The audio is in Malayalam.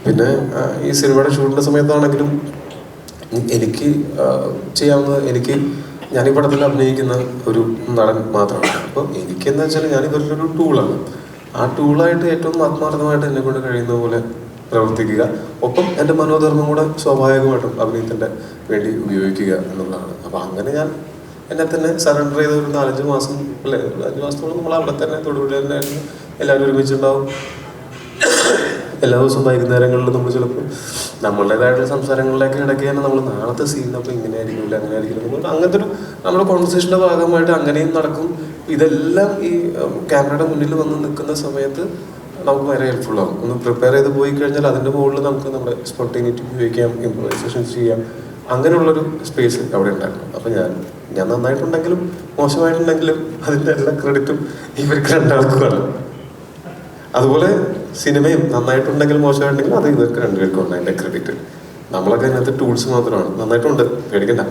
പിന്നെ ഈ സിനിമയുടെ ഷൂട്ടിൻ്റെ സമയത്താണെങ്കിലും എനിക്ക് ചെയ്യാവുന്ന ഞാൻ ഈ പടത്തിൽ അഭിനയിക്കുന്ന ഒരു നടൻ മാത്രമാണ്. അപ്പം എനിക്കെന്ന് വെച്ചാൽ ഞാനിതൊരു ടൂളാണ്. ആ ടൂളായിട്ട് ഏറ്റവും ആത്മാർത്ഥമായിട്ട് എന്നെ കൊണ്ട് കഴിയുന്ന പോലെ പ്രവർത്തിക്കുക, ഒപ്പം എൻ്റെ മനോധർമ്മം കൂടെ സ്വാഭാവികമായിട്ടും അഭിനയത്തിൻ്റെ വേണ്ടി ഉപയോഗിക്കുക എന്നുള്ളതാണ്. അപ്പം അങ്ങനെ ഞാൻ എന്നെ തന്നെ സറണ്ടർ ചെയ്ത ഒരു 4-5 മാസം അല്ലേ, 5 മാസത്തോളം നമ്മൾ അവിടെ തന്നെ തൊടുപുഴ തന്നെ എല്ലാവരും ഒരുമിച്ചുണ്ടാവും. എല്ലാ ദിവസവും വൈകുന്നേരങ്ങളിൽ നമ്മൾ ചിലപ്പോൾ നമ്മളുടേതായിട്ടുള്ള സംസാരങ്ങളിലേക്ക് ഇടയ്ക്ക് തന്നെ നമ്മൾ നാളത്തെ സീനപ്പോൾ ഇങ്ങനെ ആയിരിക്കില്ല അങ്ങനെ ആയിരിക്കില്ല അങ്ങനത്തെ ഒരു നമ്മുടെ കോൺവെർസേഷൻ്റെ ഭാഗമായിട്ട് അങ്ങനെയും നടക്കും. ഇതെല്ലാം ഈ ക്യാമറയുടെ മുന്നിൽ വന്ന് നിൽക്കുന്ന സമയത്ത് നമുക്ക് വളരെ ഹെൽപ്ഫുൾ ആകും. ഒന്ന് പ്രിപ്പയർ ചെയ്ത് പോയി കഴിഞ്ഞാൽ അതിൻ്റെ മുകളിൽ നമുക്ക് നമ്മുടെ സ്പോണ്ടേനിറ്റി ഉപയോഗിക്കാം, ഇംപ്രവൈസേഷൻ ചെയ്യാം. അങ്ങനെയുള്ളൊരു സ്പേസ് അവിടെ ഉണ്ടായിരുന്നു. അപ്പോൾ ഞാൻ നന്നായിട്ടുണ്ടെങ്കിലും മോശമായിട്ടുണ്ടെങ്കിലും അതിൻ്റെ എല്ലാ ക്രെഡിറ്റും ഇവർക്ക് രണ്ടാൾക്കുമാണ്. അതുപോലെ സിനിമയും നന്നായിട്ടുണ്ടെങ്കിലും മോശമായിട്ടുണ്ടെങ്കിലും അത് ഇവർക്ക് രണ്ടുപേർക്കും അതിൻ്റെ ക്രെഡിറ്റ്. നമ്മളൊക്കെ അതിനകത്ത് ടൂൾസ് മാത്രമാണ്. നന്നായിട്ടുണ്ട്, പേടിക്കണ്ട.